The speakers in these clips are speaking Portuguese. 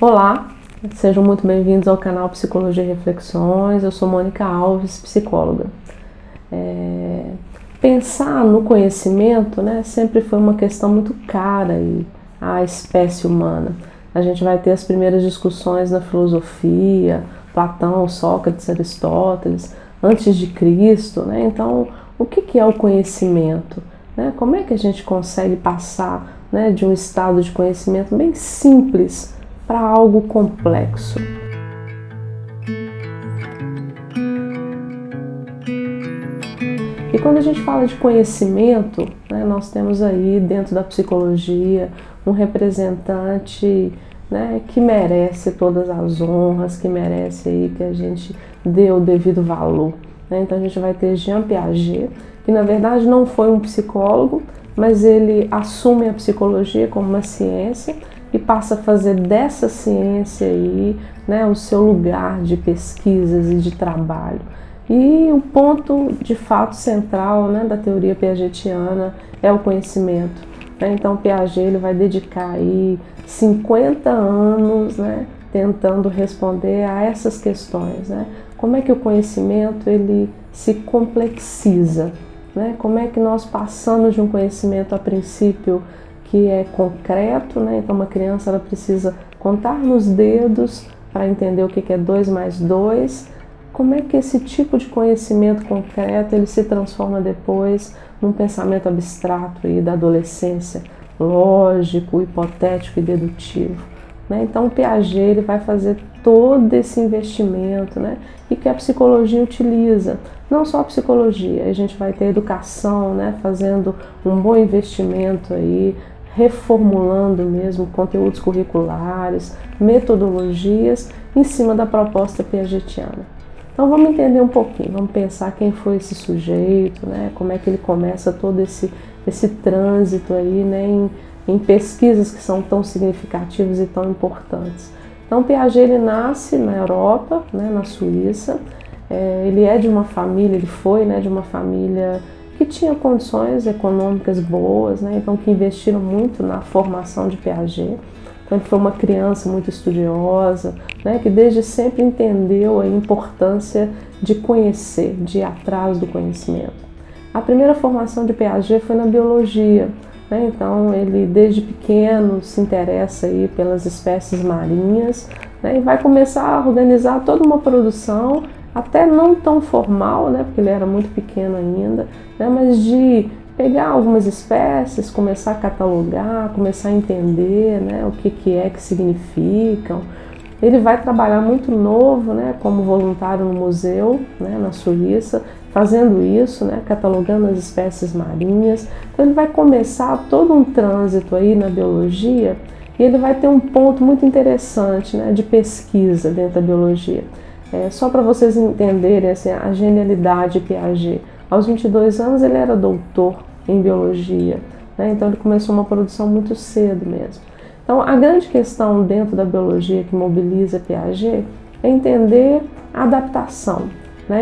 Olá, sejam muito bem-vindos ao canal Psicologia e Reflexões. Eu sou Mônica Alves, psicóloga. Pensar no conhecimento, sempre foi uma questão muito cara à espécie humana. A gente vai ter as primeiras discussões na filosofia, Platão, Sócrates, Aristóteles, antes de Cristo, Então, o que é o conhecimento? Como é que a gente consegue passar de um estado de conhecimento bem simples para algo complexo? E quando a gente fala de conhecimento, nós temos aí dentro da psicologia um representante que merece todas as honras, que merece aí que a gente dê o devido valor. Então a gente vai ter Jean Piaget, que na verdade não foi um psicólogo, mas ele assume a psicologia como uma ciência e passa a fazer dessa ciência aí, o seu lugar de pesquisas e de trabalho. E o ponto de fato central da teoria piagetiana é o conhecimento. Então Piaget ele vai dedicar aí 50 anos tentando responder a essas questões. Como é que o conhecimento ele se complexiza? Como é que nós passamos de um conhecimento a princípio que é concreto, Então uma criança ela precisa contar nos dedos para entender o que é 2 mais 2. Como é que esse tipo de conhecimento concreto ele se transforma depois num pensamento abstrato aí da adolescência, lógico, hipotético e dedutivo? Então o Piaget ele vai fazer todo esse investimento e que a psicologia utiliza. Não só a psicologia, a gente vai ter a educação fazendo um bom investimento aí, reformulando mesmo conteúdos curriculares, metodologias em cima da proposta piagetiana. Então vamos entender um pouquinho, vamos pensar quem foi esse sujeito, como é que ele começa todo esse trânsito aí em pesquisas que são tão significativas e tão importantes. Então Piaget ele nasce na Europa, na Suíça, ele é de uma família, ele foi de uma família que tinha condições econômicas boas, então que investiram muito na formação de Piaget. Então ele foi uma criança muito estudiosa, que desde sempre entendeu a importância de conhecer, de ir atrás do conhecimento. A primeira formação de Piaget foi na biologia, então ele desde pequeno se interessa aí pelas espécies marinhas, e vai começar a organizar toda uma produção, até não tão formal, porque ele era muito pequeno ainda, mas de pegar algumas espécies, começar a catalogar, começar a entender o que é que significam. Ele vai trabalhar muito novo como voluntário no museu na Suíça, fazendo isso, catalogando as espécies marinhas. Então ele vai começar todo um trânsito aí na biologia e ele vai ter um ponto muito interessante de pesquisa dentro da biologia. Só para vocês entenderem assim, a genialidade de Piaget. Aos 22 anos ele era doutor em biologia, então ele começou uma produção muito cedo mesmo. Então a grande questão dentro da biologia que mobiliza Piaget é entender a adaptação.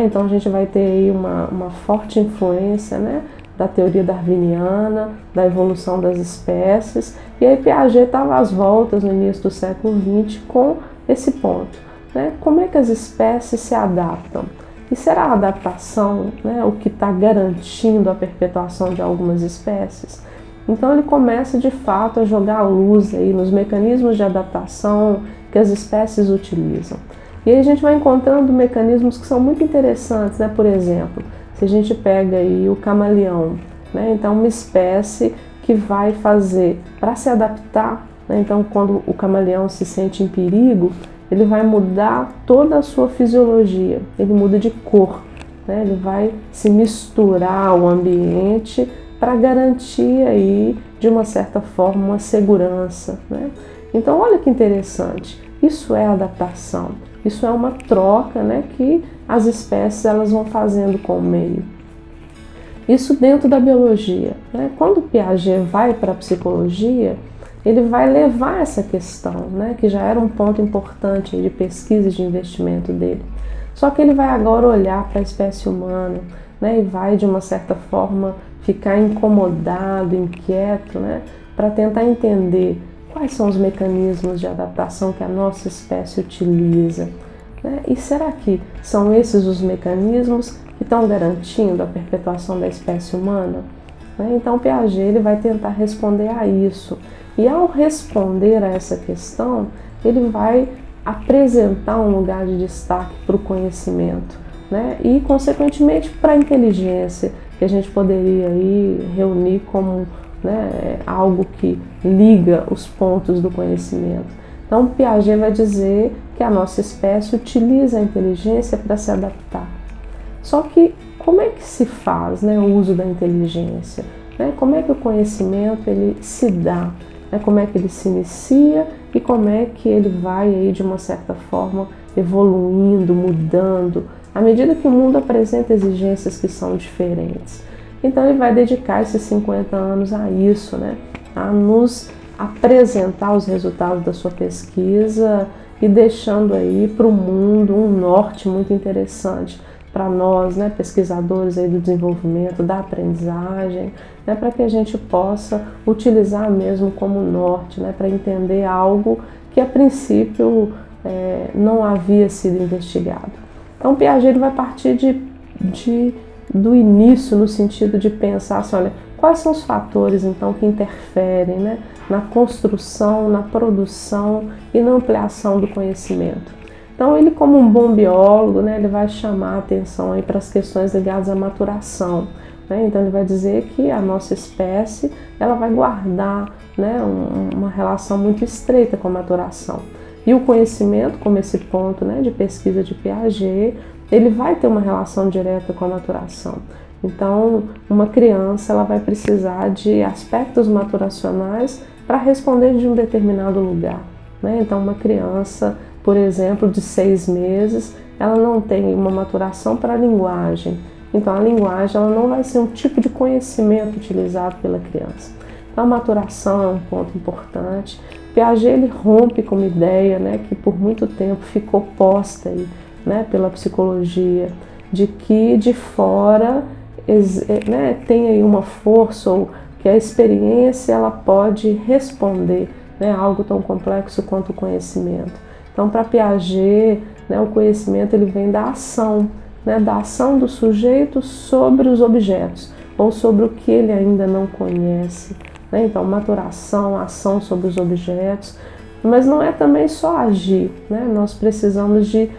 Então a gente vai ter aí uma forte influência da teoria darwiniana, da evolução das espécies, e aí Piaget estava às voltas no início do século XX com esse ponto. Como é que as espécies se adaptam? E será a adaptação o que está garantindo a perpetuação de algumas espécies? Então ele começa de fato a jogar a luz aí nos mecanismos de adaptação que as espécies utilizam. E aí a gente vai encontrando mecanismos que são muito interessantes, Por exemplo, se a gente pega aí o camaleão, então uma espécie que vai fazer para se adaptar, então quando o camaleão se sente em perigo, ele vai mudar toda a sua fisiologia, ele muda de cor, ele vai se misturar ao ambiente para garantir aí, de uma certa forma, uma segurança. Então olha que interessante, isso é adaptação, isso é uma troca que as espécies elas vão fazendo com o meio. Isso dentro da biologia. Quando Piaget vai para a psicologia, ele vai levar essa questão, que já era um ponto importante de pesquisa e de investimento dele. Só que ele vai agora olhar para a espécie humana, e vai, de uma certa forma, ficar incomodado, inquieto, para tentar entender quais são os mecanismos de adaptação que a nossa espécie utiliza, né? E será que são esses os mecanismos que estão garantindo a perpetuação da espécie humana? Né? Então Piaget ele vai tentar responder a isso, e ao responder a essa questão, ele vai apresentar um lugar de destaque para o conhecimento, né? E consequentemente para a inteligência, que a gente poderia aí reunir como, né, algo que liga os pontos do conhecimento. Então Piaget vai dizer que a nossa espécie utiliza a inteligência para se adaptar. Só que como é que se faz, né, o uso da inteligência? Né? Como é que o conhecimento ele se dá? Né? Como é que ele se inicia e como é que ele vai aí, de uma certa forma, evoluindo, mudando, à medida que o mundo apresenta exigências que são diferentes. Então ele vai dedicar esses 50 anos a isso, né? A nos apresentar os resultados da sua pesquisa e deixando aí para o mundo um norte muito interessante para nós, né, pesquisadores aí do desenvolvimento, da aprendizagem, né, para que a gente possa utilizar mesmo como norte, né, para entender algo que a princípio não havia sido investigado. Então Piaget ele vai partir do início, no sentido de pensar assim, olha, quais são os fatores então que interferem, né, na construção, na produção e na ampliação do conhecimento. Então ele, como um bom biólogo, né, ele vai chamar a atenção aí para as questões ligadas à maturação, né? Então ele vai dizer que a nossa espécie ela vai guardar, né, uma relação muito estreita com a maturação. E o conhecimento, como esse ponto, né, de pesquisa de Piaget, ele vai ter uma relação direta com a maturação. Então, uma criança ela vai precisar de aspectos maturacionais para responder de um determinado lugar, né? Então, uma criança, por exemplo, de 6 meses, ela não tem uma maturação para a linguagem. Então, a linguagem ela não vai ser um tipo de conhecimento utilizado pela criança. Então, a maturação é um ponto importante. Piaget ele rompe com uma ideia, né, que por muito tempo ficou posta aí, né, pela psicologia, de que de fora, né, tem aí uma força ou que a experiência ela pode responder, né, a algo tão complexo quanto o conhecimento. Então, para Piaget, né, o conhecimento ele vem da ação, né, da ação do sujeito sobre os objetos ou sobre o que ele ainda não conhece. Né? Então, maturação, ação sobre os objetos, mas não é também só agir, né? Nós precisamos de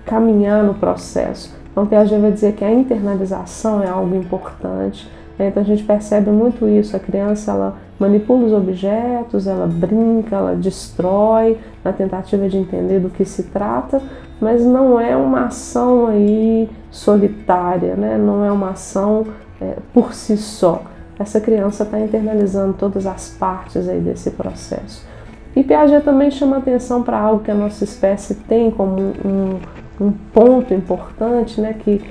caminhar no processo. Então, Piaget vai dizer que a internalização é algo importante. Né? Então, a gente percebe muito isso. A criança ela manipula os objetos, ela brinca, ela destrói na tentativa de entender do que se trata, mas não é uma ação aí solitária, né? Não é uma ação por si só. Essa criança está internalizando todas as partes aí desse processo. E Piaget também chama atenção para algo que a nossa espécie tem como um ponto importante, né, que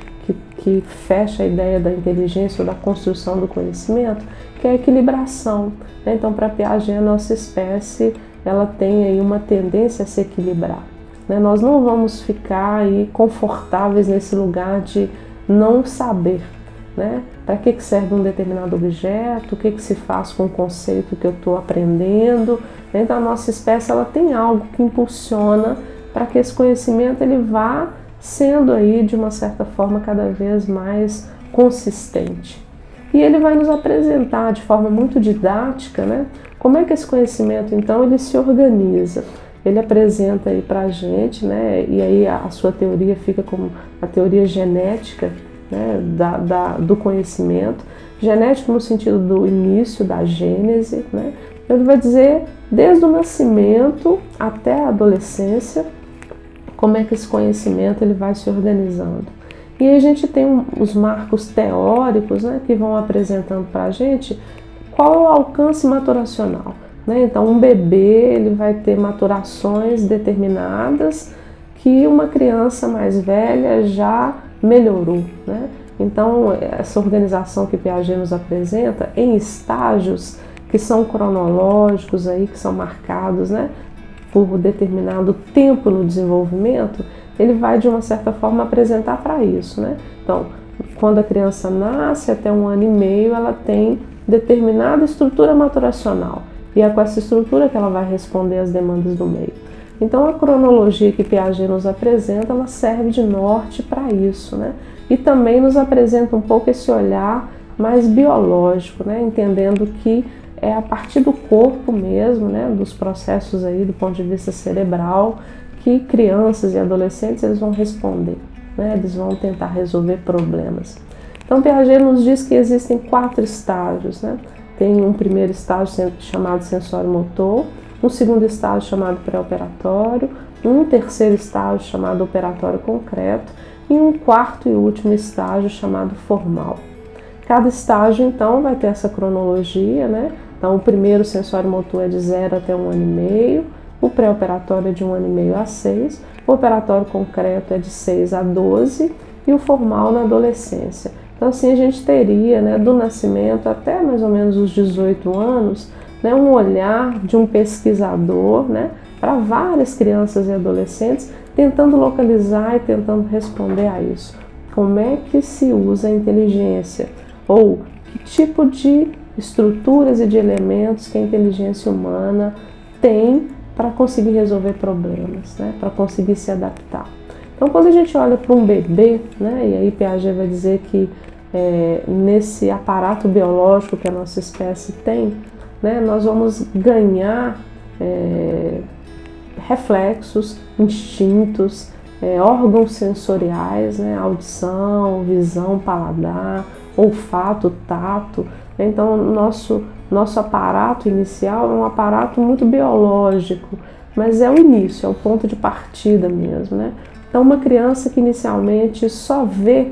fecha a ideia da inteligência ou da construção do conhecimento, que é a equilibração. Né? Então, para Piaget, a nossa espécie ela tem aí uma tendência a se equilibrar. Né? Nós não vamos ficar aí confortáveis nesse lugar de não saber. Né? Para que serve um determinado objeto, o que se faz com o conceito que eu estou aprendendo. Então a nossa espécie ela tem algo que impulsiona para que esse conhecimento ele vá sendo aí de uma certa forma cada vez mais consistente. E ele vai nos apresentar de forma muito didática, né, como é que esse conhecimento então ele se organiza. Ele apresenta aí para a gente, né, e aí a sua teoria fica como a teoria genética, né, do conhecimento, genético no sentido do início, da gênese, né? Ele vai dizer desde o nascimento até a adolescência como é que esse conhecimento ele vai se organizando. E aí a gente tem os marcos teóricos, né, que vão apresentando para a gente qual é o alcance maturacional. Né? Então um bebê ele vai ter maturações determinadas que uma criança mais velha já melhorou, né? Então essa organização que Piaget nos apresenta em estágios que são cronológicos aí, que são marcados, né, por determinado tempo no desenvolvimento, ele vai de uma certa forma apresentar para isso, né? Então, quando a criança nasce até 1 ano e meio, ela tem determinada estrutura maturacional. e é com essa estrutura que ela vai responder às demandas do meio. Então a cronologia que Piaget nos apresenta, ela serve de norte para isso, né? E também nos apresenta um pouco esse olhar mais biológico, né? Entendendo que é a partir do corpo mesmo, né? Dos processos aí do ponto de vista cerebral, que crianças e adolescentes eles vão responder, né? Eles vão tentar resolver problemas. Então Piaget nos diz que existem 4 estágios, né? Tem um primeiro estágio chamado sensório-motor, um segundo estágio chamado pré-operatório, um terceiro estágio chamado operatório concreto e um quarto e último estágio chamado formal. Cada estágio então vai ter essa cronologia, né? Então o primeiro sensório-motor é de 0 até 1 ano e meio, o pré-operatório é de 1 ano e meio a 6, o operatório concreto é de 6 a 12 e o formal na adolescência. Então assim a gente teria, né, do nascimento até mais ou menos os 18 anos, né, um olhar de um pesquisador, né, para várias crianças e adolescentes, tentando localizar e tentando responder a isso. Como é que se usa a inteligência? Ou que tipo de estruturas e de elementos que a inteligência humana tem para conseguir resolver problemas, né, para conseguir se adaptar. Então quando a gente olha para um bebê, né, e aí Piaget vai dizer que nesse aparato biológico que a nossa espécie tem, né, nós vamos ganhar reflexos, instintos, órgãos sensoriais, né, audição, visão, paladar, olfato, tato. Então nosso aparato inicial é um aparato muito biológico, mas é o início, é o ponto de partida mesmo, né? Então uma criança que inicialmente só vê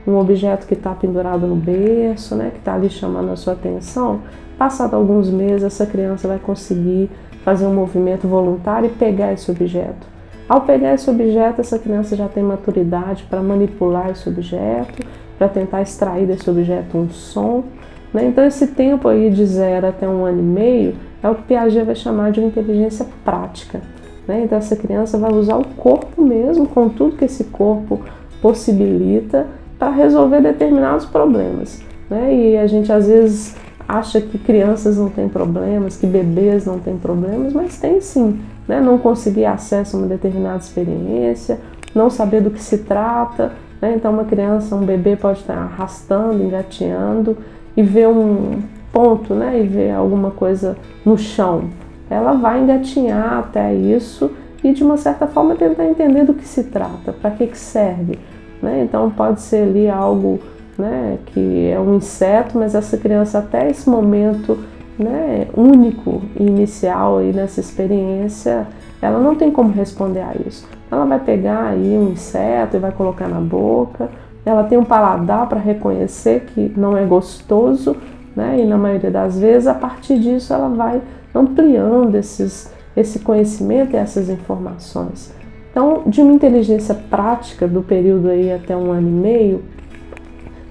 um objeto que está pendurado no berço, né, que está ali chamando a sua atenção, passado alguns meses essa criança vai conseguir fazer um movimento voluntário e pegar esse objeto. Ao pegar esse objeto, essa criança já tem maturidade para manipular esse objeto, para tentar extrair desse objeto um som, né? Então esse tempo aí de 0 até 1 ano e meio é o que Piaget vai chamar de uma inteligência prática, né? Então essa criança vai usar o corpo mesmo, com tudo que esse corpo possibilita, para resolver determinados problemas, né? E a gente às vezes acha que crianças não têm problemas, que bebês não têm problemas, mas tem sim, né? Não conseguir acesso a uma determinada experiência, não saber do que se trata, né? Então uma criança, um bebê pode estar arrastando, engateando e ver um ponto, né? E ver alguma coisa no chão. Ela vai engatinhar até isso e de uma certa forma tentar entender do que se trata, para que serve, né? Então pode ser ali algo, né, que é um inseto, mas essa criança até esse momento, né, único e inicial aí nessa experiência, ela não tem como responder a isso. Ela vai pegar aí um inseto e vai colocar na boca, ela tem um paladar para reconhecer que não é gostoso, né, e na maioria das vezes a partir disso ela vai ampliando esse conhecimento e essas informações. Então, de uma inteligência prática do período aí até 1 ano e meio,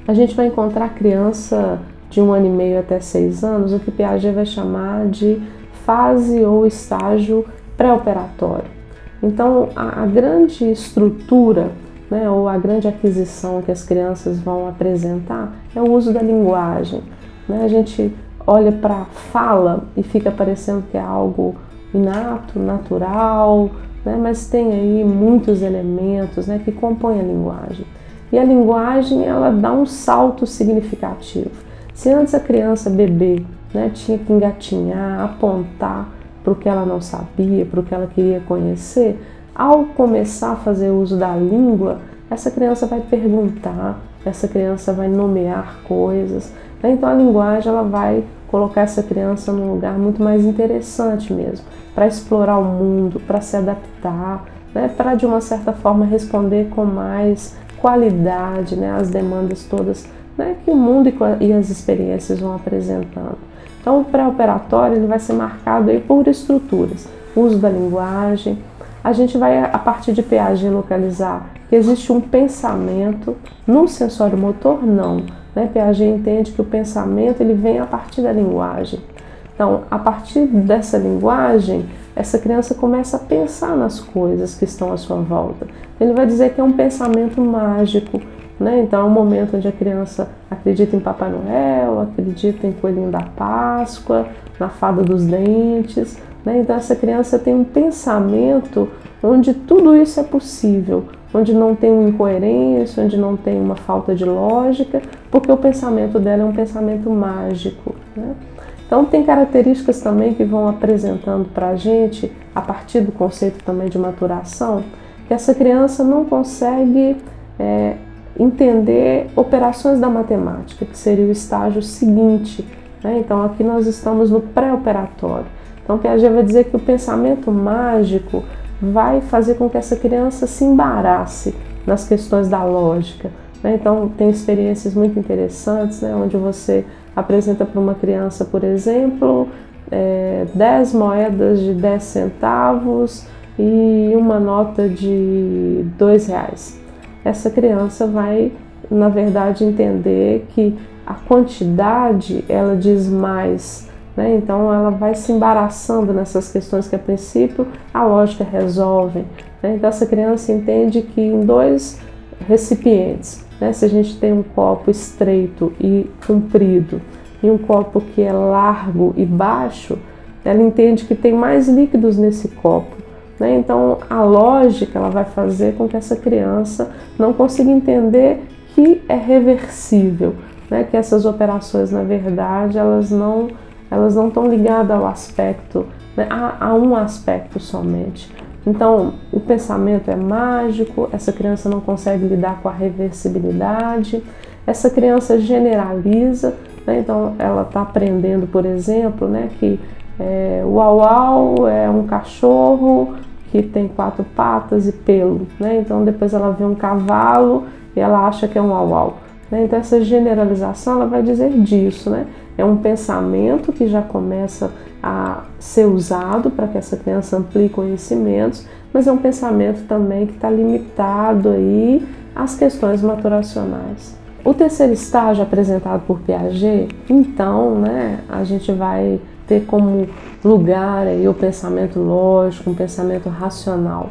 a gente vai encontrar a criança de 1 ano e meio até 6 anos, o que Piaget vai chamar de fase ou estágio pré-operatório. Então, a grande estrutura, né, ou a grande aquisição que as crianças vão apresentar é o uso da linguagem, né? A gente olha para a fala e fica parecendo que é algo inato, natural, né? Mas tem aí muitos elementos, né, que compõem a linguagem. E a linguagem, ela dá um salto significativo. Se antes a criança bebê, né, tinha que engatinhar, apontar para o que ela não sabia, para o que ela queria conhecer, ao começar a fazer uso da língua, essa criança vai perguntar, essa criança vai nomear coisas, né? Então a linguagem, ela vai colocar essa criança num lugar muito mais interessante mesmo, para explorar o mundo, para se adaptar, né? Para de uma certa forma responder com mais qualidade, né, as demandas todas, né, que o mundo e as experiências vão apresentando. Então o pré-operatório ele vai ser marcado aí por estruturas, uso da linguagem. A gente vai, a partir de Piaget, localizar que existe um pensamento. No sensório motor, não, né? Piaget entende que o pensamento ele vem a partir da linguagem. Então, a partir dessa linguagem, essa criança começa a pensar nas coisas que estão à sua volta. Ele vai dizer que é um pensamento mágico, né? Então é um momento onde a criança acredita em Papai Noel, acredita em Coelhinho da Páscoa, na Fada dos Dentes, né? Então essa criança tem um pensamento onde tudo isso é possível, onde não tem uma incoerência, onde não tem uma falta de lógica, porque o pensamento dela é um pensamento mágico, né? Então tem características também que vão apresentando para a gente, a partir do conceito também de maturação, que essa criança não consegue entender operações da matemática, que seria o estágio seguinte, né? Então aqui nós estamos no pré-operatório. Então Piaget vai dizer que o pensamento mágico vai fazer com que essa criança se embarace nas questões da lógica, né? Então tem experiências muito interessantes, né, onde você apresenta para uma criança, por exemplo, 10 moedas de 10 centavos e uma nota de R$2. Essa criança vai, na verdade, entender que a quantidade, ela diz mais, né? Então ela vai se embaraçando nessas questões que a princípio a lógica resolve, né? Então essa criança entende que em 2 recipientes, né? Se a gente tem um copo estreito e comprido e um copo que é largo e baixo, ela entende que tem mais líquidos nesse copo, né? Então a lógica ela vai fazer com que essa criança não consiga entender que é reversível, né? Que essas operações, na verdade, elas não estão ligadas ao aspecto, né? a um aspecto somente. Então o pensamento é mágico, essa criança não consegue lidar com a reversibilidade, essa criança generaliza, né? Então ela está aprendendo, por exemplo, né, que o uau-uau é um cachorro que tem 4 patas e pelo, né? Então depois ela vê um cavalo e ela acha que é um uau-uau, né? Então essa generalização ela vai dizer disso, né? É um pensamento que já começa a ser usado para que essa criança amplie conhecimentos, mas é um pensamento também que está limitado aí às questões maturacionais. O terceiro estágio apresentado por Piaget, então, né, a gente vai ter como lugar aí o pensamento lógico, um pensamento racional.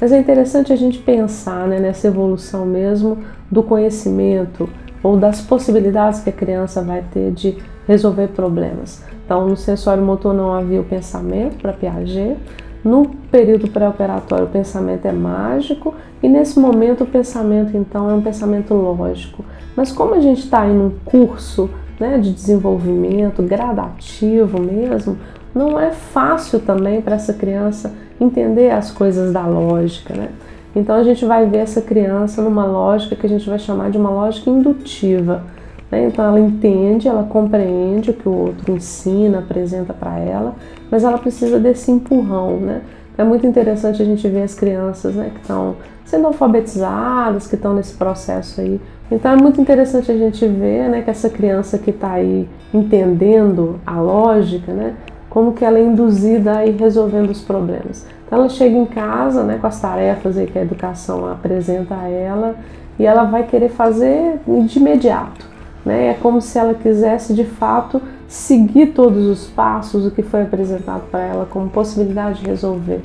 Mas é interessante a gente pensar, né, nessa evolução mesmo do conhecimento ou das possibilidades que a criança vai ter de resolver problemas. Então, no sensório motor não havia o pensamento para Piaget, no período pré-operatório o pensamento é mágico e nesse momento o pensamento então é um pensamento lógico. Mas como a gente está em um curso, né, de desenvolvimento gradativo mesmo, não é fácil também para essa criança entender as coisas da lógica, né? Então a gente vai ver essa criança numa lógica que a gente vai chamar de uma lógica indutiva, né? Então ela entende, ela compreende o que o outro ensina, apresenta para ela, mas ela precisa desse empurrão, né? É muito interessante a gente ver as crianças, né, que estão sendo alfabetizadas, que estão nesse processo aí. Então é muito interessante a gente ver, né, que essa criança que está aí entendendo a lógica, né, como que ela é induzida a ir resolvendo os problemas. Então ela chega em casa, né, com as tarefas aí que a educação apresenta a ela e ela vai querer fazer de imediato, né? É como se ela quisesse de fato seguir todos os passos, o que foi apresentado para ela como possibilidade de resolver.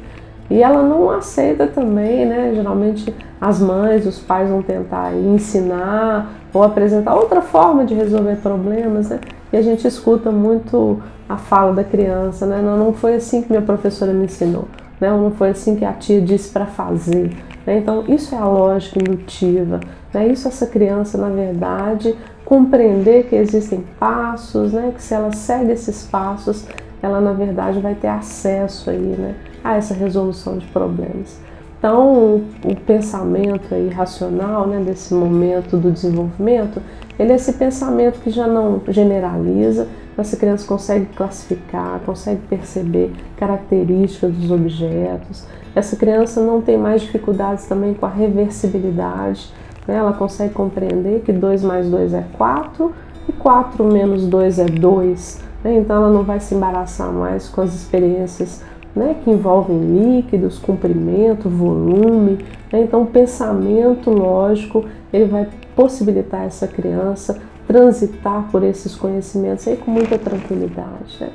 E ela não aceita também, né? Geralmente as mães, os pais vão tentar ensinar ou apresentar outra forma de resolver problemas, né? E a gente escuta muito a fala da criança, né? Não foi assim que minha professora me ensinou, né? Ou não foi assim que a tia disse para fazer, né? Então isso é a lógica indutiva, né? Isso essa criança, na verdade, compreender que existem passos, né? Que se ela segue esses passos, ela na verdade vai ter acesso aí, né, a essa resolução de problemas. Então o pensamento aí racional, né, desse momento do desenvolvimento, ele é esse pensamento que já não generaliza, essa criança consegue classificar, consegue perceber características dos objetos, essa criança não tem mais dificuldades também com a reversibilidade, né? Ela consegue compreender que 2 mais 2 é 4 e 4 menos 2 é 2, né? Então ela não vai se embaraçar mais com as experiências, né, que envolvem líquidos, comprimento, volume, né? Então o pensamento lógico ele vai possibilitar essa criança transitar por esses conhecimentos aí com muita tranquilidade, né?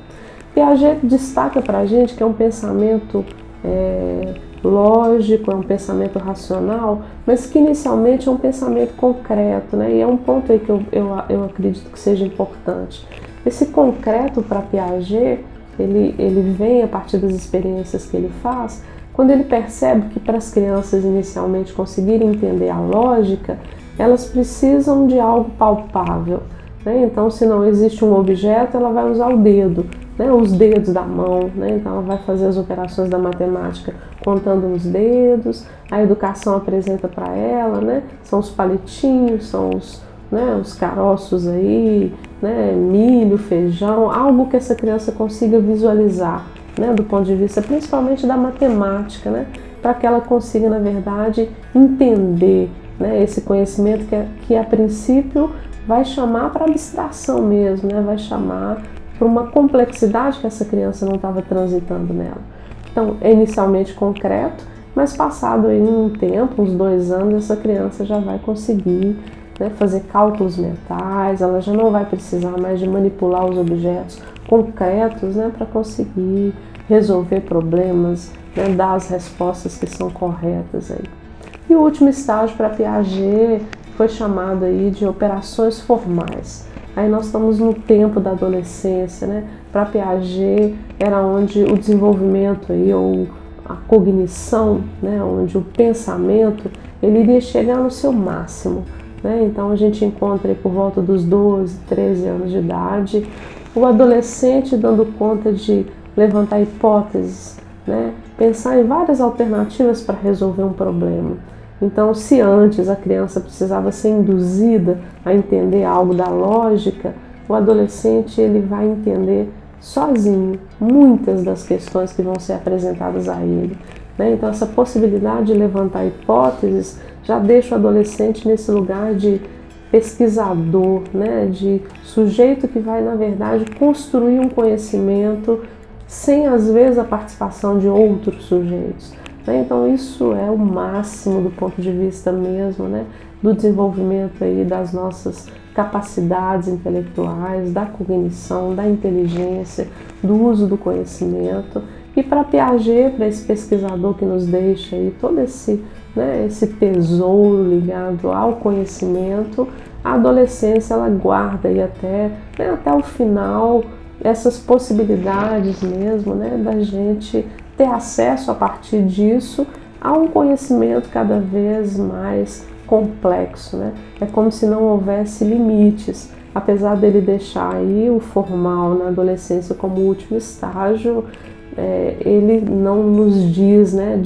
Piaget destaca para a gente que é um pensamento lógico, é um pensamento racional, mas que inicialmente é um pensamento concreto, né? E é um ponto aí que eu acredito que seja importante. Esse concreto para Piaget, ele vem a partir das experiências que ele faz, quando ele percebe que para as crianças inicialmente conseguirem entender a lógica, elas precisam de algo palpável, né? Então, se não existe um objeto, ela vai usar o dedo, né? Os dedos da mão, né? Então ela vai fazer as operações da matemática contando os dedos. A educação apresenta para ela, né? São os palitinhos, são os caroços aí, né? Milho, feijão, algo que essa criança consiga visualizar, né? Do ponto de vista principalmente da matemática, né? Para que ela consiga, na verdade, entender, né? Esse conhecimento que a princípio vai chamar para abstração mesmo, né? Vai chamar para uma complexidade que essa criança não estava transitando nela. Então, é inicialmente concreto, mas passado aí um tempo, uns 2 anos, essa criança já vai conseguir, né, fazer cálculos mentais, ela já não vai precisar mais de manipular os objetos concretos, né, para conseguir resolver problemas, né, dar as respostas que são corretas aí. E o último estágio para Piaget foi chamado aí de operações formais. Aí nós estamos no tempo da adolescência, né? Para Piaget era onde o desenvolvimento aí, ou a cognição, né? Onde o pensamento ele iria chegar no seu máximo, né? Então a gente encontra aí por volta dos 12, 13 anos de idade o adolescente dando conta de levantar hipóteses, né? Pensar em várias alternativas para resolver um problema. Então, se antes a criança precisava ser induzida a entender algo da lógica, o adolescente ele vai entender sozinho muitas das questões que vão ser apresentadas a ele, né? Então, essa possibilidade de levantar hipóteses já deixa o adolescente nesse lugar de pesquisador, né? De sujeito que vai, na verdade, construir um conhecimento sem, às vezes, a participação de outros sujeitos. Então isso é o máximo do ponto de vista mesmo, né, do desenvolvimento aí das nossas capacidades intelectuais, da cognição, da inteligência, do uso do conhecimento. E para Piaget, para esse pesquisador que nos deixa aí todo esse, né, esse tesouro ligado ao conhecimento, a adolescência ela guarda aí até o final essas possibilidades mesmo, né, da gente ter acesso a partir disso a um conhecimento cada vez mais complexo, né? É como se não houvesse limites, apesar dele deixar aí o formal na adolescência como último estágio, ele não nos diz, né,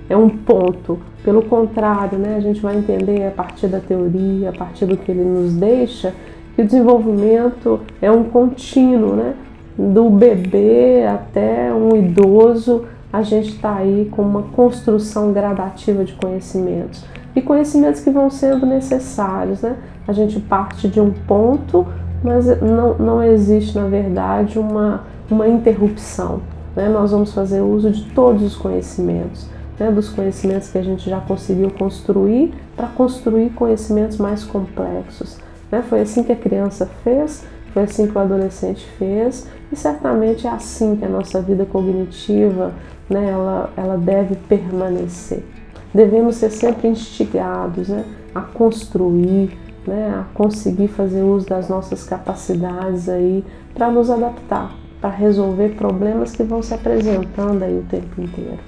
é um ponto. Pelo contrário, né, a gente vai entender a partir da teoria, a partir do que ele nos deixa, que o desenvolvimento é um contínuo, né? Do bebê até um idoso, a gente está aí com uma construção gradativa de conhecimentos. E conhecimentos que vão sendo necessários, né? A gente parte de um ponto, mas não existe, na verdade, uma interrupção, né? Nós vamos fazer uso de todos os conhecimentos, né? Dos conhecimentos que a gente já conseguiu construir para construir conhecimentos mais complexos, né? Foi assim que a criança fez, foi assim que o adolescente fez, e certamente é assim que a nossa vida cognitiva, né, ela deve permanecer. Devemos ser sempre instigados, né, a construir, né, a conseguir fazer uso das nossas capacidades aí para nos adaptar, para resolver problemas que vão se apresentando aí o tempo inteiro.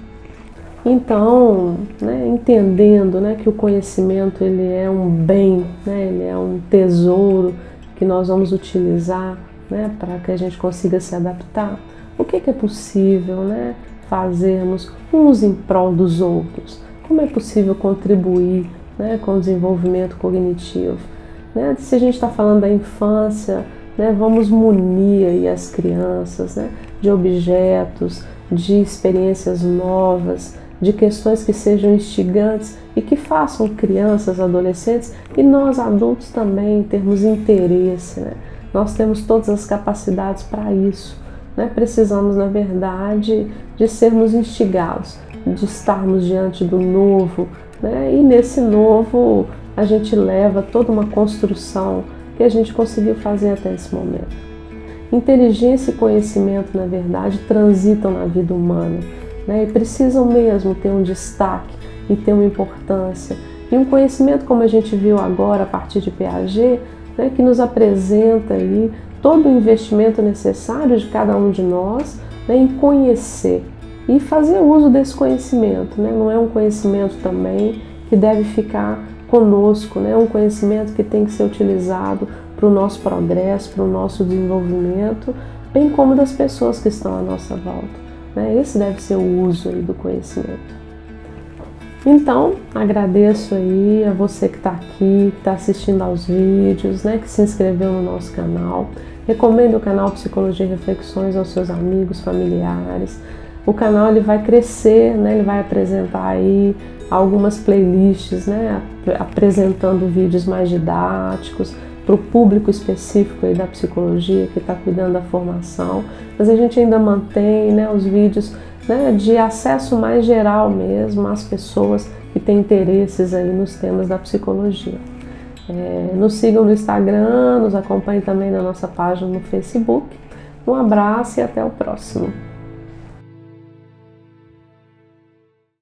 Então, né, entendendo, né, que o conhecimento ele é um bem, né, ele é um tesouro que nós vamos utilizar, né, para que a gente consiga se adaptar, o que é possível, né, fazermos uns em prol dos outros? Como é possível contribuir, né, com o desenvolvimento cognitivo? Né? Se a gente está falando da infância, né, vamos munir aí as crianças, né, de objetos, de experiências novas, de questões que sejam instigantes e que façam crianças, adolescentes e nós adultos também termos interesse, né? Nós temos todas as capacidades para isso, né? Precisamos, na verdade, de sermos instigados, de estarmos diante do novo, né? E nesse novo a gente leva toda uma construção que a gente conseguiu fazer até esse momento. Inteligência e conhecimento, na verdade, transitam na vida humana. né, e precisam mesmo ter um destaque e ter uma importância. E um conhecimento, como a gente viu agora a partir de Piaget, né, que nos apresenta aí todo o investimento necessário de cada um de nós, né, em conhecer e fazer uso desse conhecimento, né? Não é um conhecimento também que deve ficar conosco, né? É um conhecimento que tem que ser utilizado para o nosso progresso, para o nosso desenvolvimento, bem como das pessoas que estão à nossa volta, né? Esse deve ser o uso aí do conhecimento. Então, agradeço aí a você que está aqui, que está assistindo aos vídeos, né? Que se inscreveu no nosso canal. Recomendo o canal Psicologia e Reflexões aos seus amigos, familiares. O canal ele vai crescer, né? Ele vai apresentar aí algumas playlists, né? Apresentando vídeos mais didáticos para o público específico aí da psicologia que está cuidando da formação. Mas a gente ainda mantém, né, os vídeos, né, de acesso mais geral mesmo às pessoas que têm interesses aí nos temas da psicologia. Nos sigam no Instagram, nos acompanhem também na nossa página no Facebook. Um abraço e até o próximo.